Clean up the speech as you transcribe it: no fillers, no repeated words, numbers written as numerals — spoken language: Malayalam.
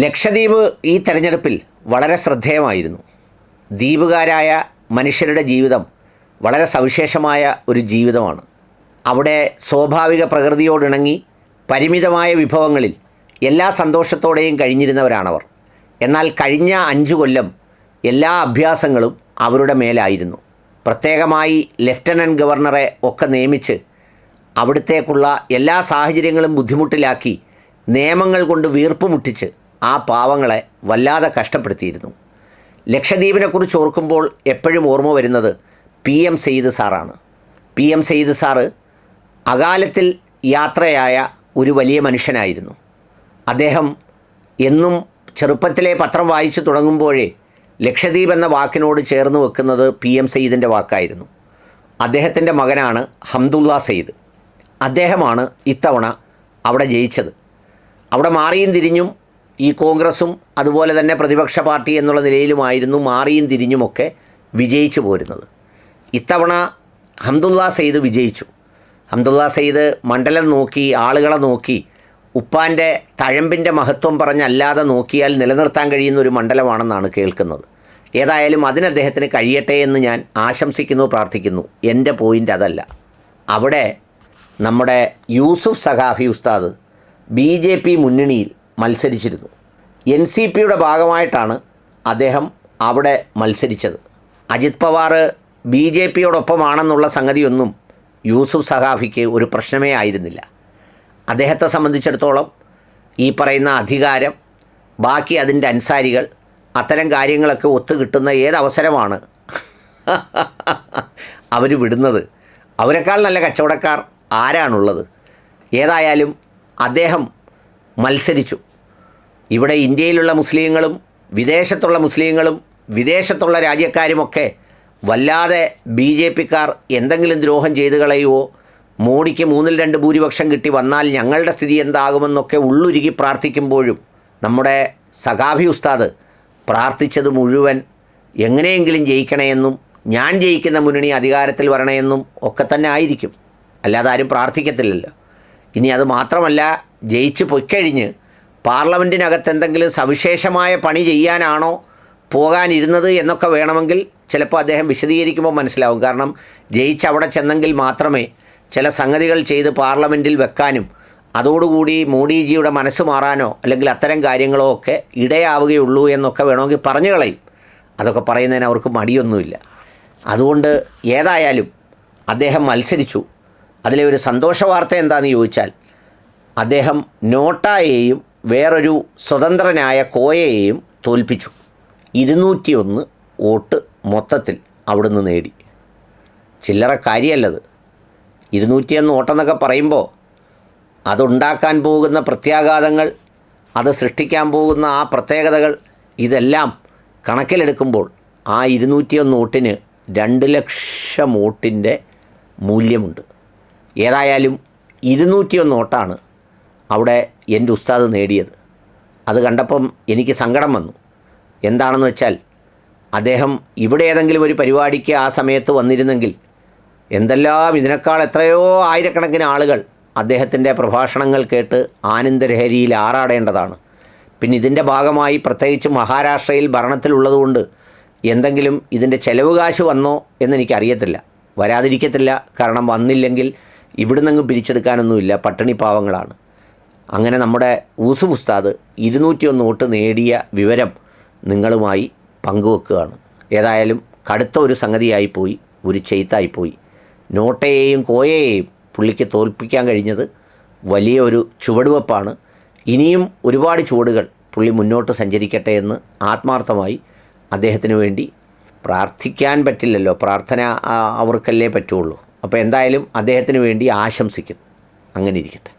ലക്ഷദ്വീപ് ഈ തെരഞ്ഞെടുപ്പിൽ വളരെ ശ്രദ്ധേയമായിരുന്നു. ദ്വീപുകാരായ മനുഷ്യരുടെ ജീവിതം വളരെ സവിശേഷമായ ഒരു ജീവിതമാണ്. അവിടെ സ്വാഭാവിക പ്രകൃതിയോടിണങ്ങി പരിമിതമായ വിഭവങ്ങളിൽ എല്ലാ സന്തോഷത്തോടെയും കഴിഞ്ഞിരുന്നവരാണവർ. എന്നാൽ കഴിഞ്ഞ 5 കൊല്ലം എല്ലാ അഭ്യാസങ്ങളും അവരുടെ മേലായിരുന്നു. പ്രത്യേകമായി ലഫ്റ്റനൻറ്റ് ഗവർണറെ ഒക്കെ നിയമിച്ച് അവിടത്തേക്കുള്ള എല്ലാ സാഹചര്യങ്ങളും ബുദ്ധിമുട്ടിലാക്കി നിയമങ്ങൾ കൊണ്ട് വീർപ്പ് മുട്ടിച്ച് ആ പാവങ്ങളെ വല്ലാതെ കഷ്ടപ്പെടുത്തിയിരുന്നു. ലക്ഷദ്വീപിനെക്കുറിച്ച് ഓർക്കുമ്പോൾ എപ്പോഴും ഓർമ്മ വരുന്നത് PM സെയ്ദ് സാറാണ്. PM സെയ്ദ് സാറ് അകാലത്തിൽ യാത്രയായ ഒരു വലിയ മനുഷ്യനായിരുന്നു. അദ്ദേഹം എന്നും ചെറുപ്പത്തിലെ പത്രം വായിച്ചു തുടങ്ങുമ്പോഴേ ലക്ഷദ്വീപ് എന്ന വാക്കിനോട് ചേർന്ന് വെക്കുന്നത് PM സെയ്ദിൻ്റെ വാക്കായിരുന്നു. അദ്ദേഹത്തിൻ്റെ മകനാണ് ഹംദുള്ള സെയ്ദ്. അദ്ദേഹമാണ് ഇത്തവണ അവിടെ ജയിച്ചത്. അവിടെ മാറിയും തിരിഞ്ഞും ഈ കോൺഗ്രസും അതുപോലെ തന്നെ പ്രതിപക്ഷ പാർട്ടി എന്നുള്ള നിലയിലുമായിരുന്നു മാറിയും തിരിഞ്ഞുമൊക്കെ വിജയിച്ചു പോരുന്നത്. ഇത്തവണ ഹംദുള്ള സെയ്ദ് വിജയിച്ചു. ഹംദുള്ള സെയ്ദ് മണ്ഡലം നോക്കി, ആളുകളെ നോക്കി, ഉപ്പാൻ്റെ തഴമ്പിൻ്റെ മഹത്വം പറഞ്ഞല്ലാതെ നോക്കിയാൽ നിലനിർത്താൻ കഴിയുന്ന ഒരു മണ്ഡലമാണെന്നാണ് കേൾക്കുന്നത്. ഏതായാലും അതിന് അദ്ദേഹത്തിന് കഴിയട്ടെ എന്ന് ഞാൻ ആശംസിക്കുന്നു, പ്രാർത്ഥിക്കുന്നു. എൻ്റെ പോയിൻ്റ് അതല്ല. അവിടെ നമ്മുടെ യൂസുഫ് സഖാഫി ഉസ്താദ് BJP മുന്നണിയിൽ മത്സരിച്ചിരുന്നു. NCPയുടെ ഭാഗമായിട്ടാണ് അദ്ദേഹം അവിടെ മത്സരിച്ചത്. അജിത് പവാർ BJPയോടൊപ്പമാണെന്നുള്ള സംഗതിയൊന്നും യൂസുഫ് സഖാഫിക്ക് ഒരു പ്രശ്നമേ ആയിരുന്നില്ല. അദ്ദേഹത്തെ സംബന്ധിച്ചിടത്തോളം ഈ പറയുന്ന അധികാരം, ബാക്കി അതിൻ്റെ അൻസാരികൾ, അത്തരം കാര്യങ്ങളൊക്കെ ഒത്തുകിട്ടുന്ന ഏതവസരമാണ് അവർ വിടുന്നത്. അവരെക്കാൾ നല്ല കച്ചവടക്കാർ ആരാണുള്ളത്? ഏതായാലും അദ്ദേഹം മത്സരിച്ചു. ഇവിടെ ഇന്ത്യയിലുള്ള മുസ്ലിങ്ങളും വിദേശത്തുള്ള മുസ്ലിങ്ങളും വിദേശത്തുള്ള രാജ്യക്കാരുമൊക്കെ വല്ലാതെ BJPക്കാർ എന്തെങ്കിലും ദ്രോഹം ചെയ്തു കളയുമോ, മോഡിക്ക് 3/2 ഭൂരിപക്ഷം കിട്ടി വന്നാൽ ഞങ്ങളുടെ സ്ഥിതി എന്താകുമെന്നൊക്കെ ഉള്ളുരുകി പ്രാർത്ഥിക്കുമ്പോഴും നമ്മുടെ സഖാഫി ഉസ്താദ് പ്രാർത്ഥിച്ചത് മുഴുവൻ എങ്ങനെയെങ്കിലും ജയിക്കണമെന്നും ഞാൻ ജയിക്കുന്ന മുന്നണി അധികാരത്തിൽ വരണമെന്നും ഒക്കെ തന്നെ ആയിരിക്കും. അല്ലാതെ ആരും പ്രാർത്ഥിക്കത്തില്ലല്ലോ. ഇനി അത് മാത്രമല്ല, ജയിച്ച് പൊയ്ക്കഴിഞ്ഞ് പാർലമെൻറ്റിനകത്ത് എന്തെങ്കിലും സവിശേഷമായ പണി ചെയ്യാനാണോ പോകാനിരുന്നത് എന്നൊക്കെ വേണമെങ്കിൽ ചിലപ്പോൾ അദ്ദേഹം വിശദീകരിക്കുമ്പോൾ മനസ്സിലാവും. കാരണം ജയിച്ച് അവിടെ ചെന്നെങ്കിൽ മാത്രമേ ചില സംഗതികൾ ചെയ്ത് പാർലമെൻറ്റിൽ വെക്കാനും അതോടുകൂടി മോഡിജിയുടെ മനസ്സ് മാറാനോ അല്ലെങ്കിൽ അത്തരം കാര്യങ്ങളോ ഒക്കെ ഇടയാവുകയുള്ളൂ എന്നൊക്കെ വേണമെങ്കിൽ പറഞ്ഞു കളയും. അതൊക്കെ പറയുന്നതിന് അവർക്ക് മടിയൊന്നുമില്ല. അതുകൊണ്ട് ഏതായാലും അദ്ദേഹം മത്സരിച്ചു. അതിലെ ഒരു സന്തോഷ വാർത്ത എന്താണെന്ന് ചോദിച്ചാൽ, അദ്ദേഹം നോട്ടായെയും വേറൊരു സ്വതന്ത്രനായ കോയയെയും തോൽപ്പിച്ചു. 201 വോട്ട് മൊത്തത്തിൽ അവിടുന്ന് നേടി. ചില്ലറ കാര്യമല്ലത്. 201 വോട്ടെന്നൊക്കെ പറയുമ്പോൾ അതുണ്ടാക്കാൻ പോകുന്ന പ്രത്യാഘാതങ്ങൾ, അത് സൃഷ്ടിക്കാൻ പോകുന്ന ആ പ്രത്യേകതകൾ, ഇതെല്ലാം കണക്കിലെടുക്കുമ്പോൾ ആ 201 വോട്ടിന് 2 ലക്ഷം വോട്ടിൻ്റെ മൂല്യമുണ്ട്. ഏതായാലും 201 വോട്ടാണ് അവിടെ എൻ്റെ ഉസ്താദ് നേടിയത്. അത് കണ്ടപ്പം എനിക്ക് സങ്കടം വന്നു. എന്താണെന്ന് വെച്ചാൽ, അദ്ദേഹം ഇവിടെ ഏതെങ്കിലും ഒരു പരിപാടിക്ക് ആ സമയത്ത് വന്നിരുന്നെങ്കിൽ എന്തെല്ലാം ഇതിനേക്കാൾ എത്രയോ ആയിരക്കണക്കിന് ആളുകൾ അദ്ദേഹത്തിൻ്റെ പ്രഭാഷണങ്ങൾ കേട്ട് ആനന്ദലഹരിയിൽ ആറാടേണ്ടതാണ്. പിന്നെ ഇതിൻ്റെ ഭാഗമായി പ്രത്യേകിച്ച് മഹാരാഷ്ട്രയിൽ ഭരണത്തിലുള്ളതുകൊണ്ട് എന്തെങ്കിലും ഇതിൻ്റെ ചെലവ് കാശ് വന്നോ എന്നെനിക്കറിയത്തില്ല. വരാതിരിക്കത്തില്ല. കാരണം വന്നില്ലെങ്കിൽ ഇവിടുന്നെങ്ങ് പിരിച്ചെടുക്കാനൊന്നുമില്ല, പട്ടിണി പാവങ്ങളാണ്. അങ്ങനെ നമ്മുടെ യൂസുഫ് ഉസ്താദ് 201 വോട്ട് നേടിയ വിവരം നിങ്ങളുമായി പങ്കുവെക്കുകയാണ്. ഏതായാലും കടുത്ത ഒരു സംഗതിയായിപ്പോയി, ഒരു ചെയ്ത്തായിപ്പോയി. നോട്ടയെയും കോയയെയും പുള്ളിക്ക് തോൽപ്പിക്കാൻ കഴിഞ്ഞത് വലിയ ഒരു ചുവടുവെപ്പാണ്. ഇനിയും ഒരുപാട് ചുവടുകൾ പുള്ളി മുന്നോട്ട് സഞ്ചരിക്കട്ടെ എന്ന് ആത്മാർത്ഥമായി അദ്ദേഹത്തിന് വേണ്ടി പ്രാർത്ഥിക്കാൻ പറ്റില്ലല്ലോ, പ്രാർത്ഥന അവർക്കല്ലേ പറ്റുള്ളൂ. അപ്പോൾ എന്തായാലും അദ്ദേഹത്തിന് വേണ്ടി ആശംസിക്കുന്നു. അങ്ങനെ ഇരിക്കട്ടെ.